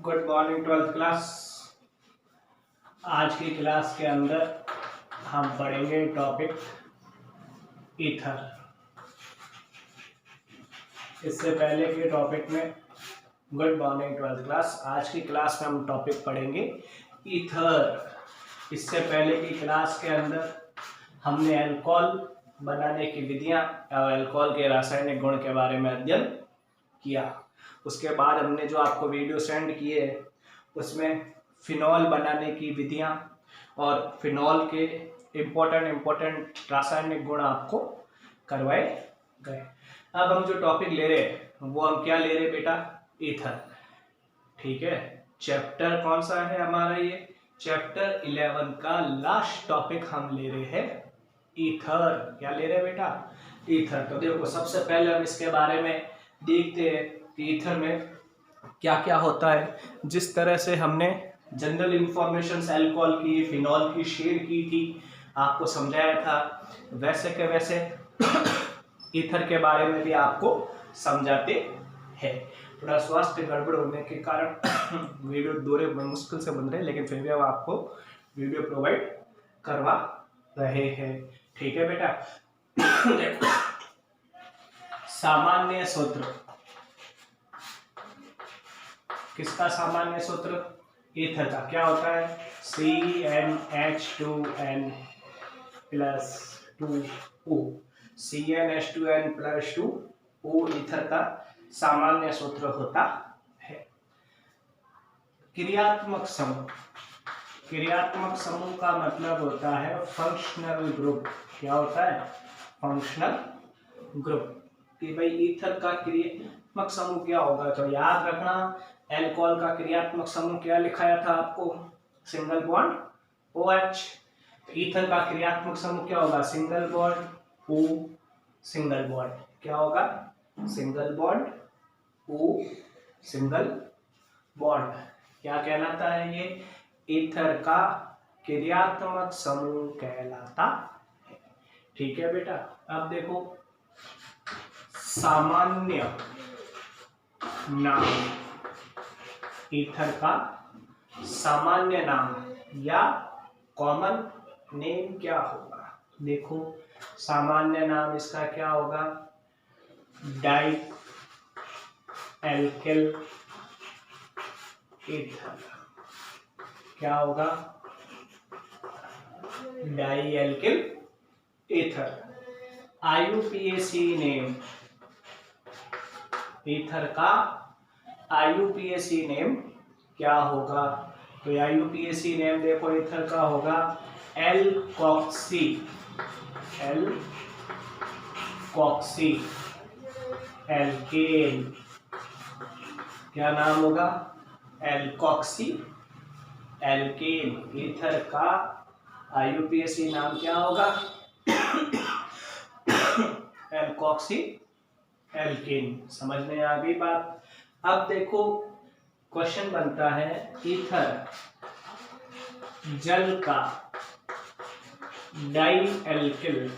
Good morning twelfth class. आज की class के अंदर हम पढ़ेंगे टॉपिक ईथर। इससे पहले के टॉपिक में गुड मॉर्निंग ट्वेल्थ क्लास। आज की क्लास में हम टॉपिक पढ़ेंगे ईथर। इससे पहले की क्लास के अंदर हमने अल्कोहल बनाने की विधियां और अल्कोहल के रासायनिक गुण के बारे में अध्ययन किया। उसके बाद हमने जो आपको वीडियो सेंड किए उसमें फिनॉल बनाने की विधियां और फिनॉल के इम्पोर्टेंट रासायनिक गुण आपको करवाए गए। अब हम जो टॉपिक ले रहे हैं वो हम क्या ले रहे हैं बेटा? ईथर। ठीक है, चैप्टर कौन सा है हमारा? ये चैप्टर 11 का लास्ट टॉपिक हम ले रहे हैं ईथर। क्या ले रहे हैं बेटा? ईथर। तो देखो, सबसे पहले हम इसके बारे में देखते हैं कि ईथर में क्या क्या होता है। जिस तरह से हमने जनरल इंफॉर्मेशन अल्कोहल की, फिनॉल की शेयर की थी, आपको समझाया था, वैसे के वैसे ईथर के बारे में भी आपको समझाते हैं। थोड़ा स्वास्थ्य गड़बड़ होने के कारण वीडियो थोड़े मुश्किल से बन रहे हैं, लेकिन फिर भी हम आपको वीडियो प्रोवाइड करवा रहे हैं। ठीक है बेटा। सामान्य सूत्र किसका? सामान्य सूत्र ईथर का क्या होता है? CnH2n plus 2O। CnH2n plus 2O ether का सामान्य सूत्र होता है। क्रियात्मक समूह। क्रियात्मक समूह का मतलब होता है फंक्शनल ग्रुप। क्या होता है? Functional group. कि भाई ईथर का क्रियात्मक समूह क्या होगा? तो याद रखना, अल्कोहल का क्रियात्मक समूह क्या लिखाया था आपको? Single bond OH। ईथर का क्रियात्मक समूह क्या होगा? Single bond O, single bond. क्या होगा? Single bond O, single bond. क्या कहलाता है ये? ईथर का क्रियात्मक समूह कहलाता है। ठीक है बेटा। अब देखो, सामान्य नाम। ईथर का सामान्य नाम या कॉमन नेम क्या होगा? देखो, सामान्य नाम इसका क्या होगा? Di alkyl ether. क्या होगा? Di alkyl ether. IUPAC name. Ether का IUPAC नेम क्या होगा? तो IUPAC नेम देखो ईथर का होगा एल्कोक्सी। Alkoxy alkene. क्या नाम होगा? Alkoxy alkane. ईथर का IUPAC नाम क्या होगा? Alkoxy alkane. समझ में आ गई बात? अब देखो, क्वेश्चन बनता है ईथर जल का डाई एल्किल।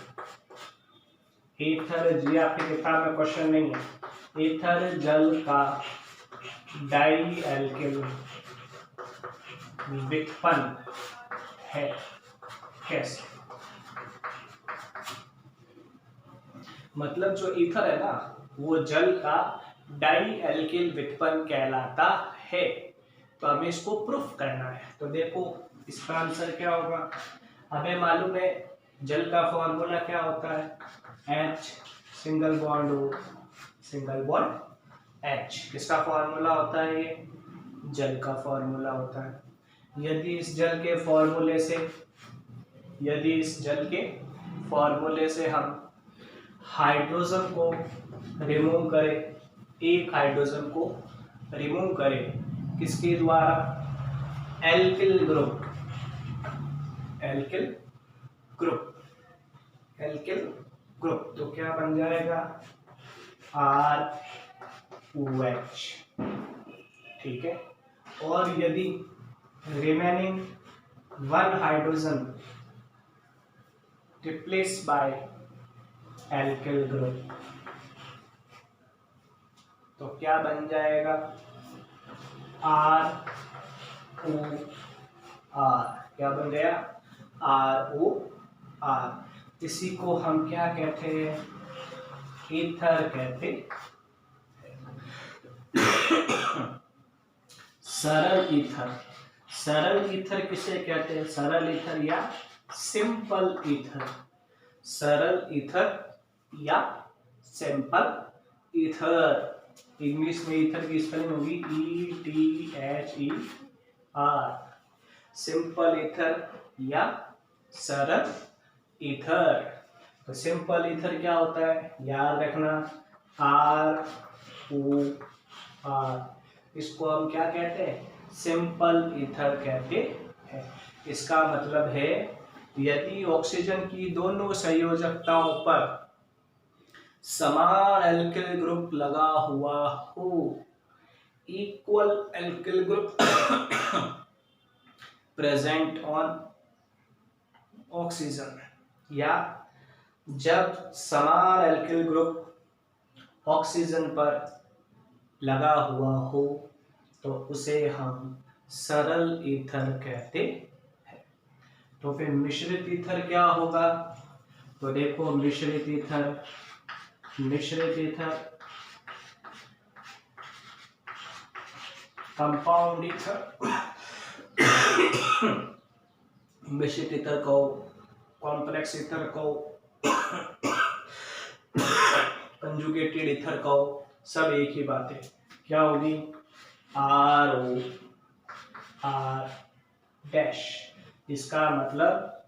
ईथर जी आपकी किताब में क्वेश्चन नहीं है। ईथर जल का डाई एल्किल विकल्प है कैसे? मतलब जो ईथर है ना, वो जल का डाई एल्किल विकल्प कहलाता है। तो हमें इसको प्रूफ करना है। तो देखो, इसका आंसर क्या होगा? हमें मालूम है जल का फॉर्मूला क्या होता है? H, single bond O, single bond H। किसका फॉर्मूला होता है? ये जल का फॉर्मूला होता है। यदि इस जल के फॉर्मूले से हम हाइड्रोजन को रिमूव करें, एक हाइड्रोजन को रिमूव करें, किसके द्वारा? Alkyl group. Alkyl group. Alkyl group. तो क्या बन जाएगा? ROH। ठीक है। और यदि remaining one hydrogen replace by alkyl group, तो क्या बन जाएगा? आर ओ आर, क्या बन गया? R O R. इसी को हम क्या कहते हैं? ईथर कहते सरल ईथर। सरल ईथर किसे कहते हैं? सरल ईथर या सिंपल ईथर। सरल ईथर या सिंपल ईथर। इंग्लिश में ईथर की स्पेलिंग होगी ETHER। सिंपल ईथर या सरल ईथर। तो सिंपल ईथर क्या होता है? याद रखना, ROR। इसको हम क्या कहते हैं? सिंपल ईथर कहते हैं। इसका मतलब है यदि ऑक्सीजन की दोनों संयोजकताओं पर समान एल्किल ग्रुप लगा हुआ हो, equal alkyl group present on oxygen, या जब समान एल्किल ग्रुप ऑक्सीजन पर लगा हुआ हो तो उसे हम सरल ईथर कहते हैं। तो फिर मिश्रित ईथर क्या होगा? तो देखो, मिश्रित ईथर कंपाउंड ईथर, मिश्रित ईथर को, कॉम्प्लेक्स ईथर को, कंजुगेटेड ईथर को, सब एक ही बात है। क्या होगी? ROR dash. इसका मतलब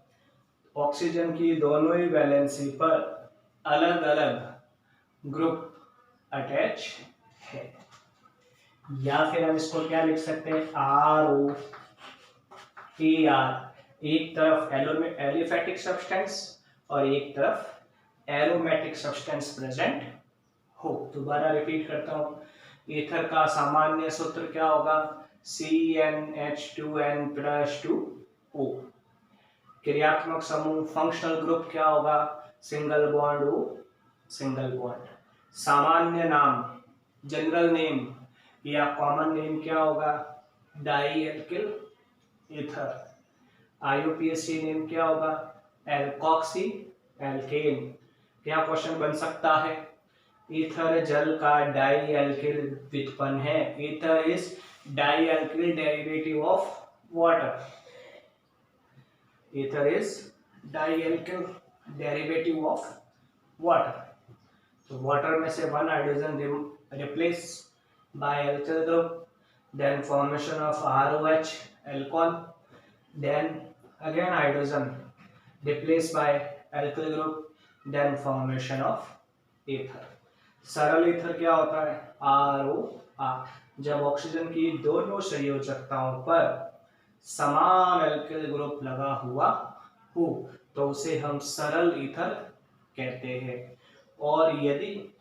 ऑक्सीजन की दोनों ही वैलेंसी पर अलग अलग ग्रुप अटैच है। या फिर हम इसको क्या लिख सकते हैं? ROAR। एक तरफ एलिफेटिक सब्सटेंस और एक तरफ एरोमेटिक सब्सटेंस प्रेजेंट हो। दोबारा रिपीट करता हूं, ईथर का सामान्य सूत्र क्या होगा? CnH2n+2O। क्रियात्मक समूह फंक्शनल ग्रुप क्या होगा? Single bond O single bond. सामान्य नाम जनरल नेम या कॉमन नेम क्या होगा? Di alkyl ether. IUPAC name क्या होगा? Alkoxy alkene. क्या क्वेश्चन बन सकता है? ईथर जल का डाई एल्किल व्युत्पन्न है। Ether is di alkyl derivative of water. Ether is di alkyl derivative of water. तो वाटर में से one hydrogen replace by alkyl group, then formation of ROH alcohol, then again hydrogen replaced by alkyl group, then formation of ether। सरल ether क्या होता है? ROR। जब oxygen की दोनों संयोजकताओं पर समान एल्किल ग्रुप लगा हुआ हो तो उसे हम सरल ईथर कहते हैं। और यदि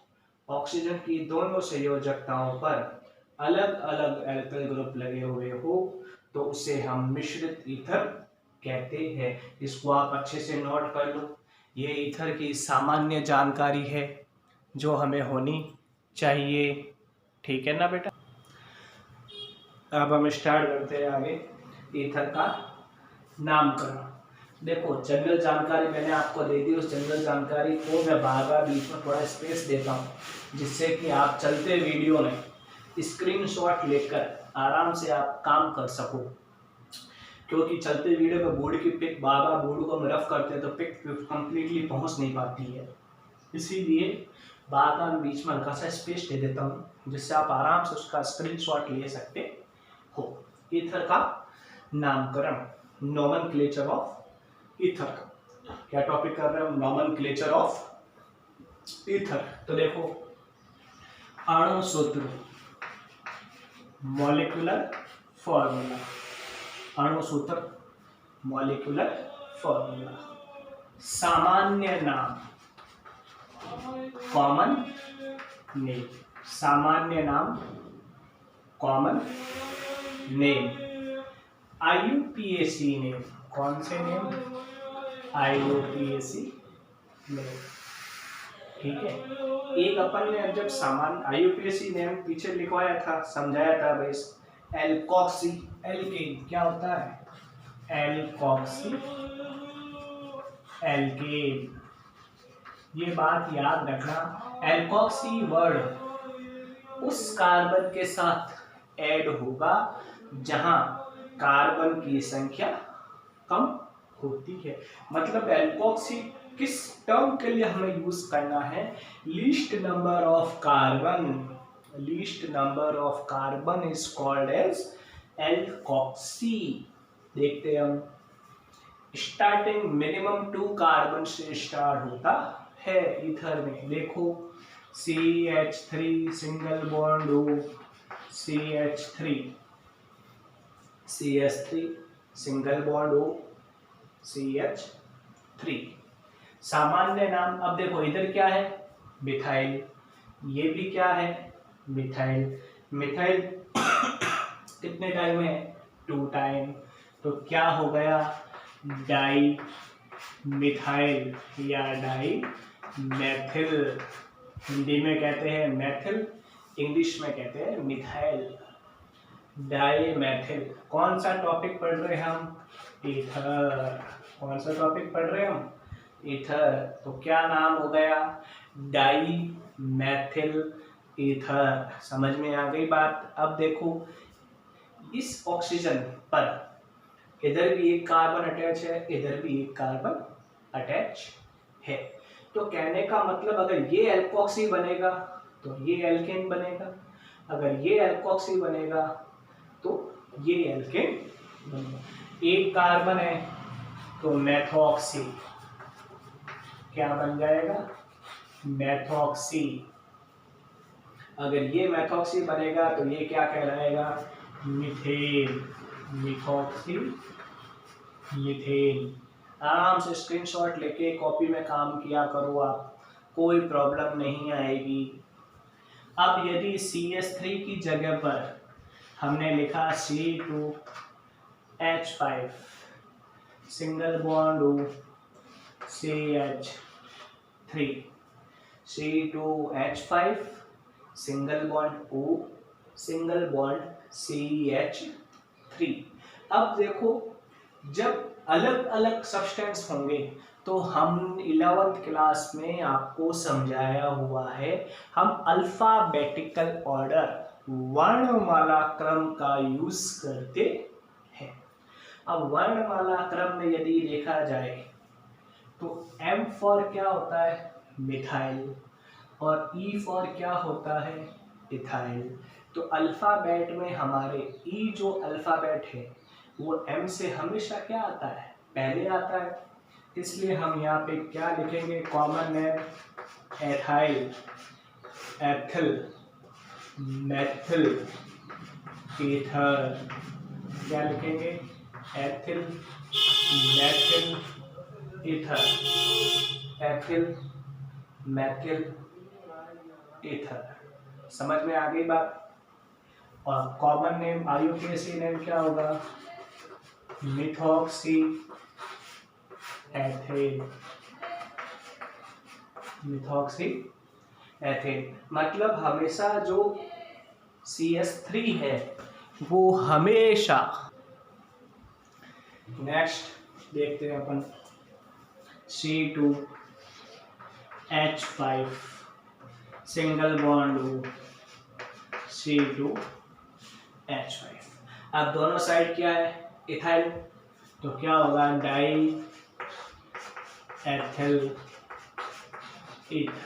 ऑक्सीजन की दोनों संयोजकताओं पर अलग अलग एल्किल ग्रुप लगे हुए हो तो उसे हम मिश्रित ईथर कहते हैं। इसको आप अच्छे से नोट कर लो। ये ईथर की सामान्य जानकारी है जो हमें होनी चाहिए। ठीक है ना बेटा? अब हम स्टार्ट करते हैं आगे ईथर का नामकरण। देखो, जनरल जानकारी मैंने आपको दे दी। उस जनरल जानकारी को मैं बार-बार बीच में थोड़ा स्पेस देता हूँ जिससे कि आप चलते वीडियो में स्क्रीनशॉट लेकर आराम से आप काम कर सको। क्योंकि चलते वीडियो में बोर्ड की पिक बार-बार बोर्ड को हम रफ करते हैं तो पिक कंप्लीटली पहुंच नहीं पाती है। इसीलिए बार-बार बीच में हल्का सा स्पेस दे देता हूं जिससे आप आराम से उसका स्क्रीनशॉट ले सकते हो। ईथर का नामकरण, नोमेनक्लेचर ऑफ ईथर। क्या टॉपिक कर रहे हैं हम? Nomenclature of ether. तो देखो, अणु सूत्र, मॉलिक्यूलर फॉर्मूला। अणु सूत्र, मॉलिक्यूलर फॉर्मूला। सामान्य नाम, कॉमन नेम। सामान्य नाम, कॉमन नेम। IUPAC name. कौन से नेम? IUPAC name. ठीक है। एक अपन ने जब सामान्य IUPAC नेम पीछे लिखवाया था, समझाया था भाई एल्कोक्सी एल्केन क्या होता है? Alkoxy alkane. ये बात याद रखना, एल्कोक्सी वर्ड उस कार्बन के साथ ऐड होगा जहां कार्बन की संख्या कम होती है। मतलब एल्कोक्सी किस टर्म के लिए हमें यूज करना है? Least number of carbon, least number of carbon is called as alkoxy. देखते हैं हम, स्टार्टिंग मिनिमम 2 कार्बन से स्टार्ट होता है ईथर में। देखो CH3 single bond O, CH3 CH3 single bond O, CH3 सामान्य नाम। अब देखो इधर क्या है? मिथाइल। ये भी क्या है? मिथाइल। मिथाइल कितने टाइम है? 2 टाइम। तो क्या हो गया? डाई मिथाइल या डाई मैथिल। हिंदी में कहते हैं मैथिल, इंग्लिश में कहते हैं मिथाइल। डाई मैथिल। कौन सा टॉपिक पढ़ रहे हैं हम? ईथर। कौन सा टॉपिक पढ़ रहे हैं हम? ईथर। तो क्या नाम हो गया? Di methyl ether. समझ में आ गई बात? अब देखो इस ऑक्सीजन पर इधर भी एक कार्बन अटैच है, इधर भी एक कार्बन अटैच है। तो कहने का मतलब अगर ये एल्कोक्सी बनेगा तो ये एल्केन बनेगा, अगर ये एल्कोक्सी बनेगा तो ये एल्केन बनेगा। एक कार्बन है तो मेथॉक्सी क्या बन जाएगा? मेथॉक्सी। अगर ये मेथॉक्सी बनेगा तो ये क्या कहलाएगा? मीथेन। Methoxy methane. आराम से स्क्रीनशॉट लेके कॉपी में काम किया करो आप, कोई प्रॉब्लम नहीं आएगी। अब यदि CH3 की जगह पर हमने लिखा C2H5 single bond O, CH3 C2H5 single bond O single bond CH3। अब देखो जब अलग अलग सब्सटेंस होंगे तो हम 11th क्लास में आपको समझाया हुआ है, हम अल्फाबेटिकल ऑर्डर वर्णमाला क्रम का यूज करते हैं। अब वर्णमाला क्रम में यदि देखा जाए तो M फॉर क्या होता है? मिथाइल। और E फॉर क्या होता है? इथाइल। तो अल्फाबेट में हमारे E जो अल्फाबेट है वो M से हमेशा क्या आता है? पहले आता है। इसलिए हम यहाँ पे क्या लिखेंगे? Common name ethyl, ethyl, methyl, ether. क्या लिखेंगे? Ethyl, methyl, ether. Ethyl, methyl, ether. समझ में आ गई बात? और कॉमन नेम IUPAC नेम क्या होगा? Methoxy ethane. मिथॉक्सी एथेन मतलब हमेशा जो CH3 है वो हमेशा। नेक्स्ट देखते हैं अपन C2H5 single bond O, C2H5। अब दोनों साइड क्या है? इथाइल। तो क्या होगा? Die ethyl ether,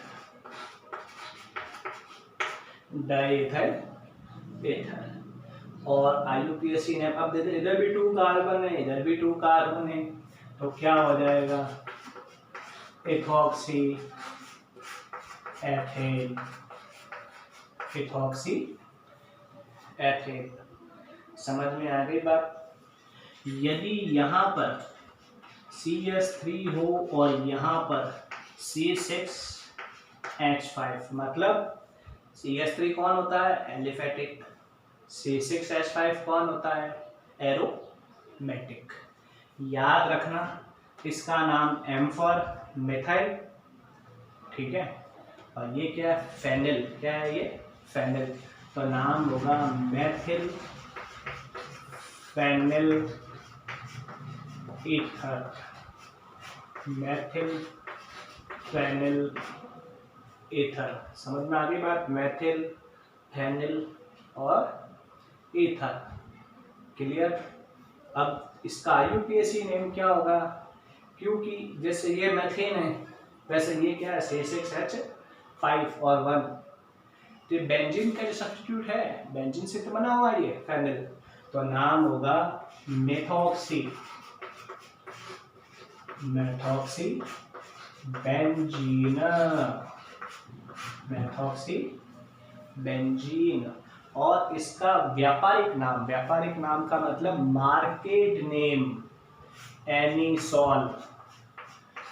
die ethyl ether. और IUPAC नेम अब देखते, इधर भी 2 कार्बन है, इधर भी 2 कार्बन है, तो क्या हो जाएगा? Ethoxy ethane, ethoxy ethane. समझ में आ गई बात? यदि यहाँ पर CH3 हो और यहाँ पर C6H5 मतलब CH3 कौन होता है? एलिफेटिक। C6H5 कौन होता है? एरोमेटिक। याद रखना इसका नाम M फॉर मिथाइल, ठीक है। और ये क्या है? फेनिल। क्या है ये? फेनिल। तो नाम होगा methyl phenyl ether, methyl phenyl ether. समझ में आ गई बात? मेथिल, फेनिल और ईथर। क्लियर? अब इसका IUPAC नेम क्या होगा? क्योंकि जैसे ये मेथेन है वैसे ये क्या है, C6H5 और 1, तो ये बेंजीन का जो सब्स्टिट्यूट है, बेंजीन से तो बना हुआ है ये फेनिल, तो नाम होगा methoxy, methoxy benzene, methoxy benzene. और इसका व्यापारिक नाम, व्यापारिक नाम का मतलब मार्केट नेम एनीसॉल।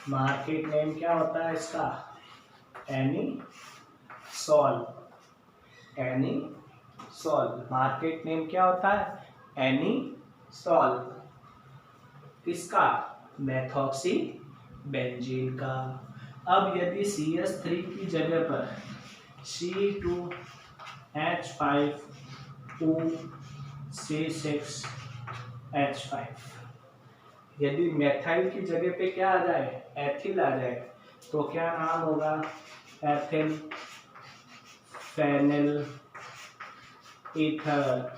मार्केट नेम क्या होता है इसका? एनीसॉल, एनीसॉल। मार्केट नेम क्या होता है? एनीसॉल। किसका? मेथॉक्सी बेंजीन का। अब यदि CH3 की जगह पर C2H5O C6H5, यदि मेथाइल की जगह पे क्या आ जाए? एथिल आ जाए, तो क्या नाम होगा? Ethyl phenyl ether,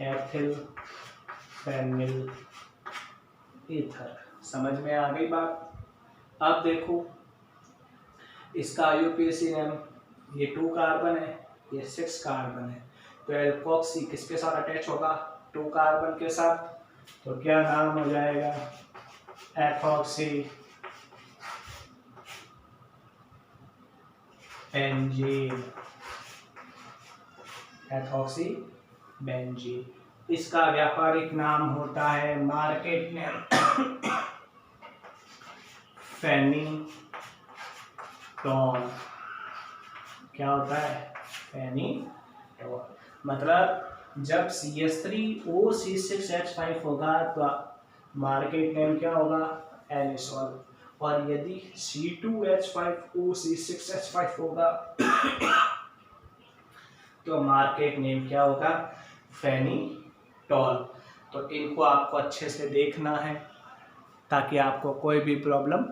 ethyl phenyl ether. समझ में आ गई बात? अब देखो इसका IUPAC नेम, ये 2 कार्बन है, ये 6 कार्बन है, तो एल्कोक्सी किसके साथ अटैच होगा? 2 कार्बन के साथ, तो क्या नाम हो जाएगा? Ethoxy benzene, ethoxy benzene. इसका व्यापारिक नाम होता है, मार्केट नेम फेनिटोन। क्या होता है? फेनिटोन। मतलब जब CH3O C6H5 होगा तो मार्केट नेम क्या होगा? एनिसॉल। और यदि C2H5O C6H5 होगा तो मार्केट नेम क्या होगा? फेनिटॉल। तो इनको आपको अच्छे से देखना है ताकि आपको कोई भी प्रॉब्लम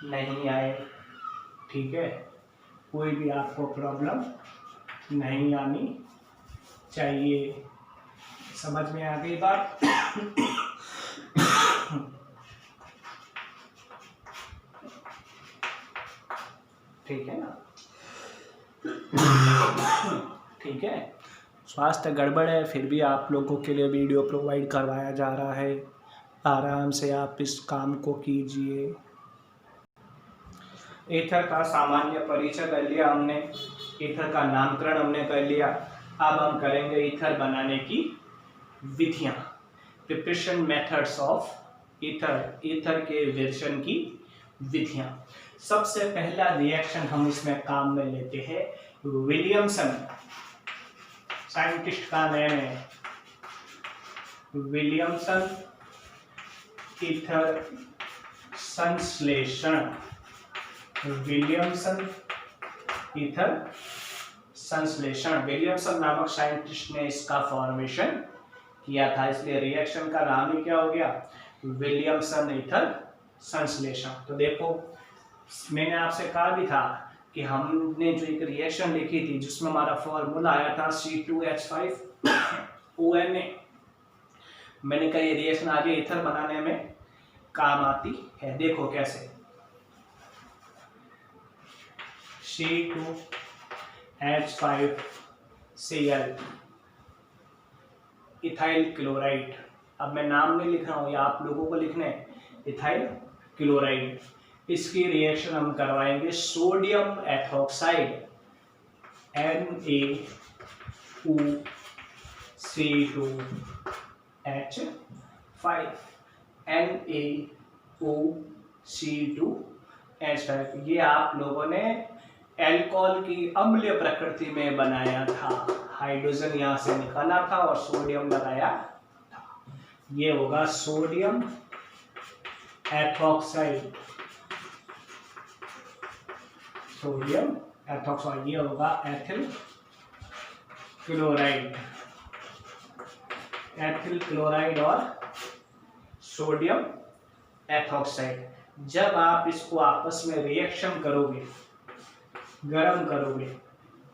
नहीं आए। ठीक है? कोई भी आपको प्रॉब्लम नहीं आनी चाहिए। समझ में आ गई बात? ठीक है ना? ठीक है। स्वास्थ्य गड़बड़ है फिर भी आप लोगों के लिए वीडियो प्रोवाइड करवाया जा रहा है, आराम से आप इस काम को कीजिए। ईथर का सामान्य परिचय कर लिया हमने, ईथर का नामकरण हमने कर लिया। अब हम करेंगे ईथर बनाने की विधियां, preparation methods of ether, ether के विरजन की विधियां। सबसे पहला रिएक्शन हम इसमें काम में लेते हैं विलियमसन, साइंटिस्ट का नेम है विलियमसन ईथर संश्लेषण, विलियमसन ईथर संश्लेषण। विलियमसन नामक साइंटिस्ट ने इसका फॉर्मेशन किया था, इसलिए रिएक्शन का नाम ही क्या हो गया? विलियमसन ईथर संश्लेषण। तो देखो मैंने आपसे कहा भी था कि हमने जो एक रिएक्शन लिखी थी जिसमें हमारा फॉर्मूला आया था C2H5ONA, मैंने कहा ये रिएक्शन आगे ईथर बनाने में काम आती है। देखो कैसे, C2H5Cl इथाइल क्लोराइड। अब मैं नाम नहीं लिख रहा हूँ, ये आप लोगों को लिखना है, इथाइल क्लोराइड। इसकी रिएक्शन हम करवाएंगे सोडियम एथॉक्साइड NaOC2H5, NaOC2H5। ये आप लोगों ने एल्कोहल की अम्लीय प्रकृति में बनाया था, हाइड्रोजन यहां से निकाला था और सोडियम लगाया था। ये होगा सोडियम एथॉक्साइड, सोडियम एथॉक्साइड। ये होगा एथिल क्लोराइड, एथिल क्लोराइड और सोडियम एथॉक्साइड। जब आप इसको आपस में रिएक्शन करोगे, गर्म करोगे,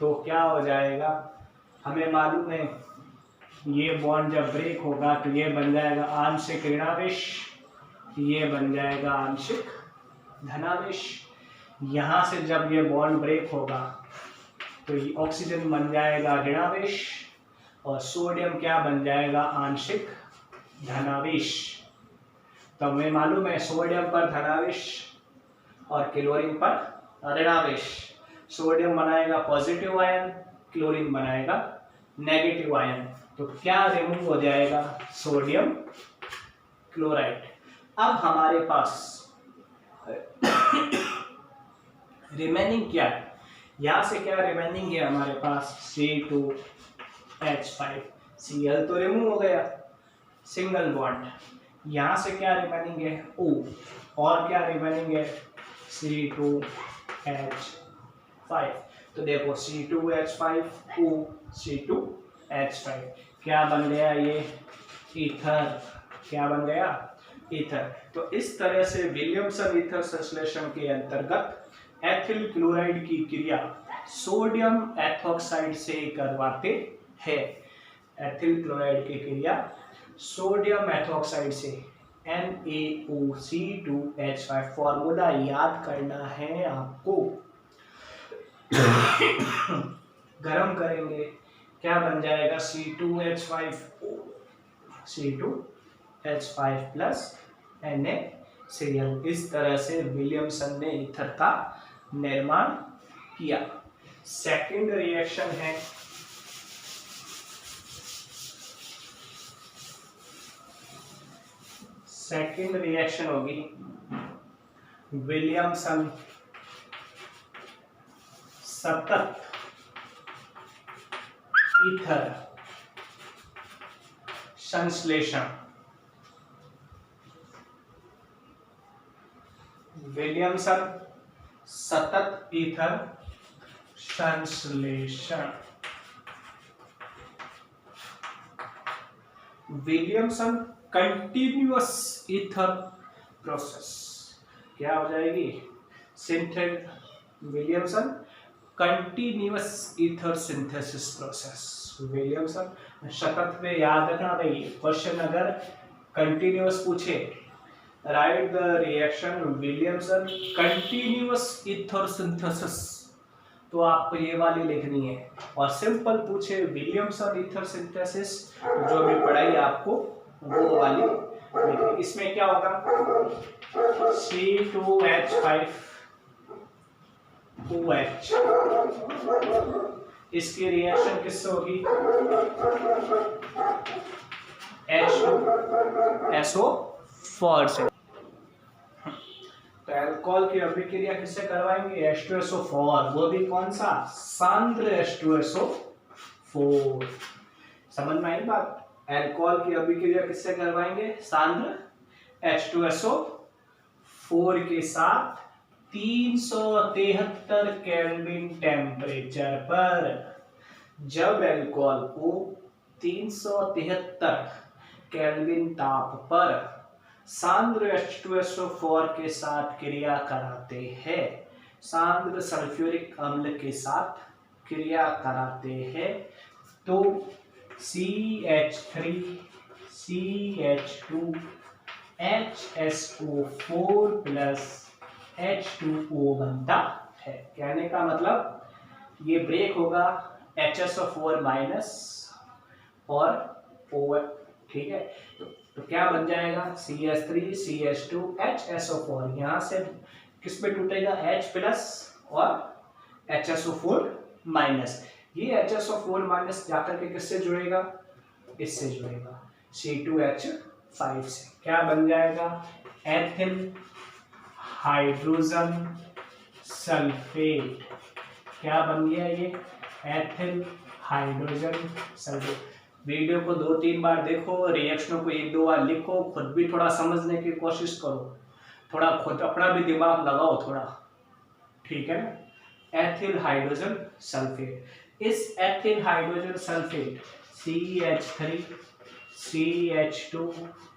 तो क्या हो जाएगा, हमें मालूम है ये बॉन्ड जब ब्रेक होगा तो ये बन जाएगा आंशिक ऋणावेश, ये बन जाएगा आंशिक धनावेश। यहाँ से जब ये बॉन्ड ब्रेक होगा तो ये ऑक्सीजन बन जाएगा ऋणावेश और सोडियम क्या बन जाएगा, आंशिक धनावेश। तो हमें मालूम है सोडियम पर धनावेश और क्लोरीन पर ऋणावेश। सोडियम बनाएगा पॉजिटिव आयन, क्लोरीन बनाएगा नेगेटिव आयन। तो क्या रिमूव हो जाएगा, सोडियम क्लोराइड। अब हमारे पास रिमेनिंग क्या है, यहां से क्या रिमेनिंग है हमारे पास, C2H5, Cl तो रिमूव हो गया, सिंगल बॉन्ड। यहां से क्या रिमेनिंग है, O, और क्या रिमेनिंग है, C2H5। तो देखो C2H5 O C2H5 क्या बन गया, ये ईथर, क्या बन गया, ईथर। तो इस तरह से विलियमसन ईथर संश्लेषण के अंतर्गत एथिल क्लोराइड की क्रिया सोडियम एथॉक्साइड से करवाते हैं। एथिल क्लोराइड की क्रिया सोडियम एथॉक्साइड से, NaOC2H5, फॉर्मूला याद करना है आपको। गरम करेंगे, क्या बन जाएगा, C2H5O, C2H5 प्लस NaCl। इस तरह से विलियमसन ने ईथर का निर्माण किया। सेकंड रिएक्शन है सेकंड रिएक्शन होगी विलियमसन सतत ईथर संश्लेषण। विलियमसन सतत ईथर संश्लेषण। विलियमसन कंटिन्यूअस ईथर प्रोसेस क्या हो जाएगी, Williamson continuous ether synthesis process. Williamson सतत में याद रखना भाई, क्वेश्चन अगर कंटिन्यूअस पूछे, right the reaction Williamson continuous ether synthesis, तो आपको ये वाली लिखनी है। और सिंपल पूछे विलियमसन ईथर सिंथेसिस, जो भी पढ़ाई आपको वो वाली लिखनी। इसमें क्या होगा, C2H5OH, इसकी रिएक्शन किससे होगी, H2SO4 से। तो अल्कोहल की अभिक्रिया किससे करवाएंगे, H2SO4, वो भी कौन सा, सांद्र H2SO4। समझ में आई बात, अल्कोहल की अभिक्रिया किससे करवाएंगे, सांद्र H2SO4 के साथ 373 केल्विन टेम्परेचर पर। जब अल्कोहल को 373 केल्विन ताप पर सांद्र H2SO4 के साथ क्रिया कराते हैं, सांद्र सल्फ्यूरिक अम्ल के साथ क्रिया कराते हैं, तो CH3CH2HSO4 प्लस H2O बनता है। कहने का मतलब ये ब्रेक होगा HSO4 माइनस और O, ठीक है। तो क्या बन जाएगा, CH3CH2HSO4, यहाँ से किस पे टूटेगा, H प्लस और HSO4 माइनस। ये HSO4 माइनस जाकर के किससे जुड़ेगा, इससे जुड़ेगा C2H5 से। क्या बन जाएगा, एथिल हाइड्रोजन सल्फेट। क्या बन गया ये, एथिल हाइड्रोजन सल्फेट। वीडियो को 2-3 बार देखो, रिएक्शनों को 1-2 बार लिखो, खुद भी थोड़ा समझने की कोशिश करो, थोड़ा खुद अपना भी दिमाग लगाओ थोड़ा, ठीक है ना। एथिल हाइड्रोजन सल्फेट, इस ethyl hydrogen sulphate CH3 CH2HSO4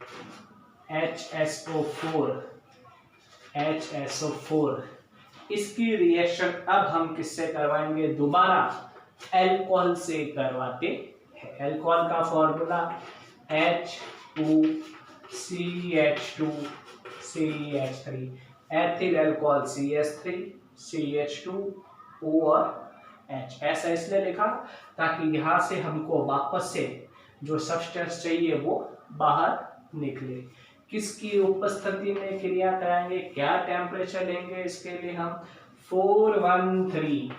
इसकी रिएक्शन अब हम किससे करवाएंगे? दोबारा एल्कोहल से करवाते हैं। एल्कोहल का formula H2CH2CH3, ethyl alcohol CH3 CH2O और H। ऐसा इसलिए लिखा ताकि यहां से हमको वापस से जो सब्सटेंस चाहिए वो बाहर निकले। किसकी उपस्थिति में क्रिया कराएंगे? क्या टेम्परेचर लेंगे इसके लिए? हम 413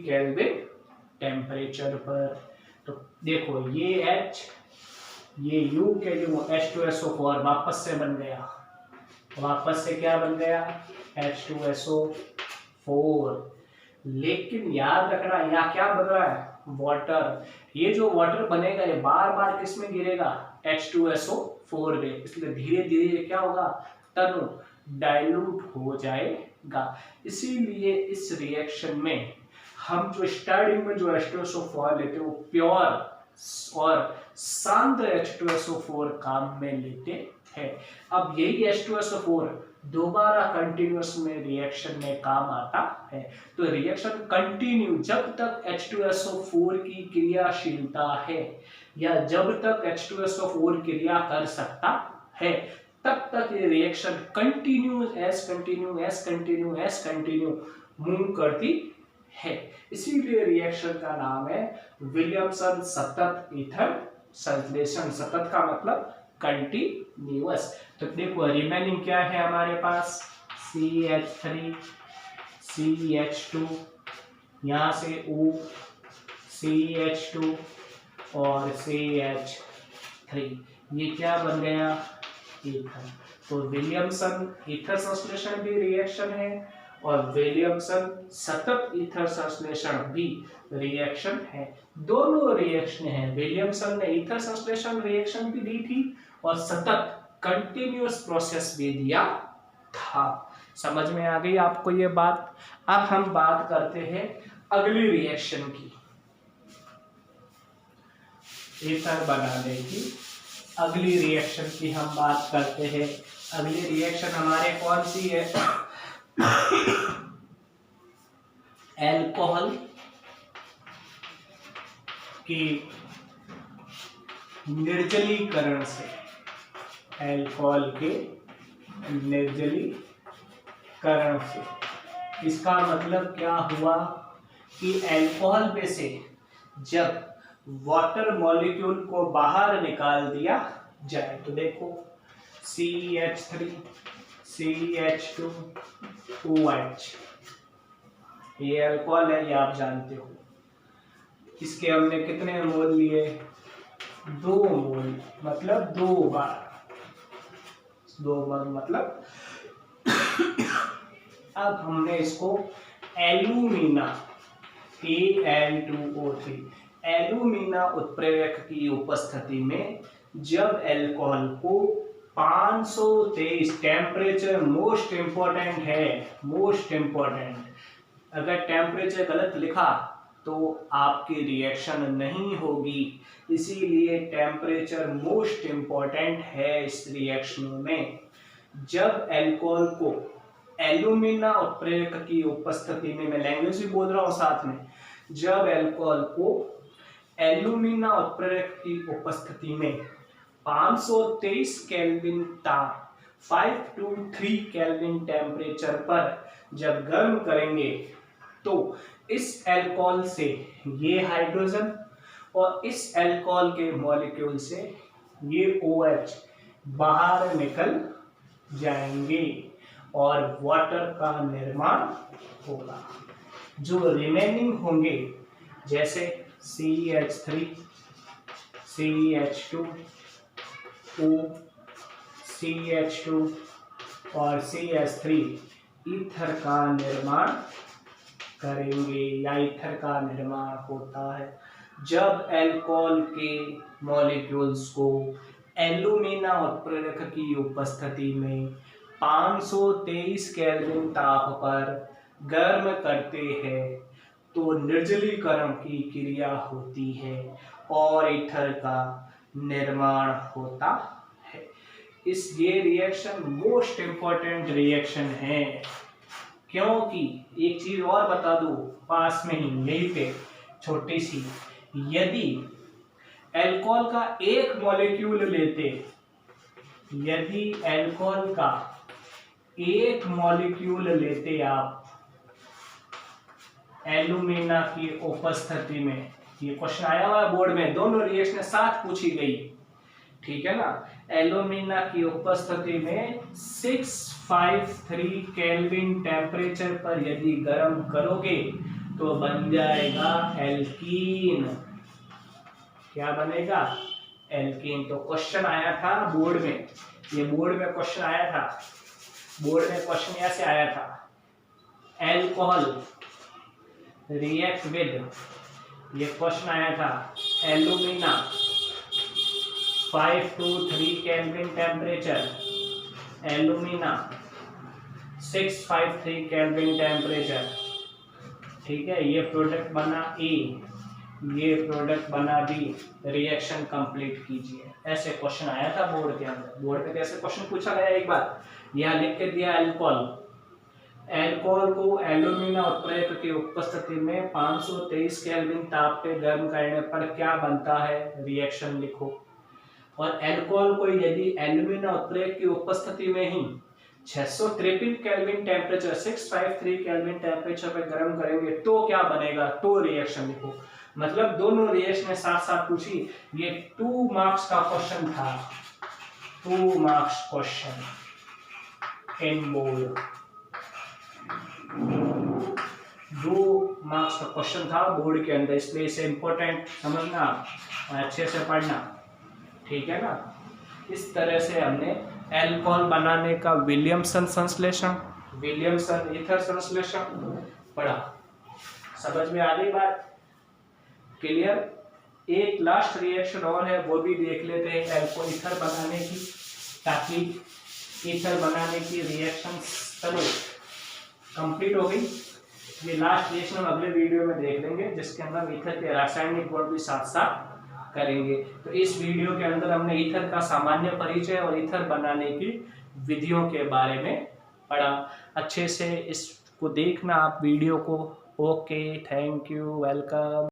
केल्विन टेम्परेचर पर। तो देखो ये H, ये U के लिए H2SO4 वापस से बन गया। वापस से क्या बन गया? H2SO4। लेकिन याद रखना यहाँ क्या बन रहा है? वाटर। ये जो वाटर बनेगा ये बार बार किस में गिरेगा? H2SO4 में। इसलिए धीरे धीरे क्या होगा? तनु डाइल्यूट हो जाएगा। इसीलिए इस रिएक्शन में हम जो स्टार्टिंग में जो H2SO4 लेते हैं वो प्योर और शांत H2SO4 काम में लेते हैं। अब यही H2SO4 दोबारा कंटिन्यूस में रिएक्शन में काम आता है। तो रिएक्शन कंटिन्यू जब तक H2SO4 की क्रियाशीलता है या जब तक H2SO4 क्रिया कर सकता है तब तक ये रिएक्शन कंटिन्यू मूव करती है। इसीलिए रिएक्शन का नाम है विलियमसन सतत ईथर संश्लेषण। सतत का मतलब कंटिन्यूअस। तो देखो रिमेनिंग क्या है हमारे पास? CH3 CH2, यहां से O CH2 और CH3, ये क्या बन गया? ईथर। तो विलियमसन ईथर संश्लेषण भी रिएक्शन है और विलियमसन सतत ईथर संश्लेषण भी रिएक्शन है। दोनों रिएक्शन है। विलियमसन ने ईथर संश्लेषण रिएक्शन भी दी थी और सतत कंटिन्यूअस प्रोसेस भी दिया था। समझ में आ गई आपको ये बात? अब हम बात करते हैं अगली रिएक्शन की, ईथर बनाने की। अगली रिएक्शन की हम बात करते हैं। अगली रिएक्शन हमारे कौन सी है? एल्कोहल की निर्जलीकरण से। एल्कोहल के निर्जलीकरण से इसका मतलब क्या हुआ कि अल्कोहल में से जब वाटर मॉलिक्यूल को बाहर निकाल दिया जाए तो देखो CH3 CH2 OH, ये अल्कोहल है, ये आप जानते हो। इसके हमने कितने मोल लिए? 2 मोल, मतलब 2 बार। 2 बार मतलब अब हमने इसको एल्यूमिना Al2O3 एल्यूमिना उत्प्रेरक की उपस्थिति में जब अल्कोहल को 523 टेम्परेचर मोस्ट इंपॉर्टेंट है, मोस्ट इंपॉर्टेंट। अगर टेम्परेचर गलत लिखा तो आपकी रिएक्शन नहीं होगी, इसीलिए टेम्परेचर मोस्ट इंपॉर्टेंट है इस रिएक्शन में। जब अल्कोहल को एल्यूमिना उत्प्रेरक की उपस्थिति में, मैं लैंग्वेज भी बोल रहा हूं साथ में, जब अल्कोहल को एल्यूमिना उत्प्रेरक की उपस्थिति में 523 केल्विन ताप 523 केल्विन टेम्परेचर पर जब गर्म करेंगे तो इस अल्कोहल से ये हाइड्रोजन और इस अल्कोहल के मॉलिक्यूल से ये OH बाहर निकल जाएंगे और वाटर का निर्माण होगा। जो रिमेनिंग होंगे जैसे CH3 CH2 O CH2 और CH3 ईथर का निर्माण करेंगे या ईथर का निर्माण होता है जब अल्कोहल के मॉलिक्यूल्स को एल्यूमिना उत्प्रेरक की उपस्थिति में 523 केल्विन ताप पर गर्म करते हैं तो निर्जलीकरण की क्रिया होती है और ईथर का निर्माण होता है। ये रिएक्शन मोस्ट इंपॉर्टेंट रिएक्शन है, क्योंकि एक चीज और बता दूं पास में ही यहीं पे छोटी सी, यदि अल्कोहल का एक मॉलिक्यूल लेते, यदि अल्कोहल का एक मॉलिक्यूल लेते आप एल्यूमिना की उपस्थिति में, ये क्वेश्चन आया हुआ है बोर्ड में, दोनों रिएक्शन साथ पूछी गई, ठीक है ना। एल्यूमिना की उपस्थिति में 653 केल्विन टेम्परेचर पर यदि गर्म करोगे तो बन जाएगा एल्कीन। क्या बनेगा? एल्कीन। तो क्वेश्चन आया था बोर्ड में, ये बोर्ड में क्वेश्चन आया था, बोर्ड में क्वेश्चन ऐसे आया था, एल्कोहल रिएक्ट विद, ये क्वेश्चन आया था, alumina 5 to 3 kelvin temperature, alumina 653 kelvin temperature, ठीक है। ये प्रोडक्ट बना ए, ये प्रोडक्ट बना बी, रिएक्शन कंप्लीट कीजिए। ऐसे क्वेश्चन आया था बोर्ड के अंदर, बोर्ड में कैसे क्वेश्चन पूछा गया, एक बार यहाँ लिख के दिया, अल्कोहल, अल्कोहल को एल्यूमिना उत्प्रेरक की उपस्थिति में 523 केल्विन ताप पे गर्म करने पर क्या बनता है, रिएक्शन लिखो। और अल्कोहल को यदि एल्यूमिना उत्प्रेरक की उपस्थिति में ही 653 केल्विन टेम्परेचर, 653 केल्विन टेम्परेचर पे गर्म करेंगे तो क्या बनेगा, तो रिएक्शन लिखो। मतलब दोनों रिएक्शन साथ साथ पूछी। ये 2 मार्क्स का क्वेश्चन था, 2 marks question in board, 2 marks का क्वेश्चन था बोर्ड के अंदर, इसलिए इसे इंपॉर्टेंट समझना, अच्छे से पढ़ना, ठीक है ना। इस तरह से हमने अल्कोहल बनाने का विलियमसन संश्लेषण, विलियमसन ईथर संश्लेषण पढ़ा। समझ में आ गई बात? क्लियर? एक लास्ट रिएक्शन और है, वो भी देख लेते हैं अल्कोहल ईथर बनाने की, ताकि ईथर बनाने की रिएक्शन कंप्लीट हो गई। ये लास्ट रिएक्शन हम अगले वीडियो में देख लेंगे, जिसके अंदर ईथर के रासायनिक गुण भी साथ साथ करेंगे। तो इस वीडियो के अंदर हमने ईथर का सामान्य परिचय और ईथर बनाने की विधियों के बारे में पढ़ा। अच्छे से इसको देखना आप वीडियो को। Okay, thank you, welcome.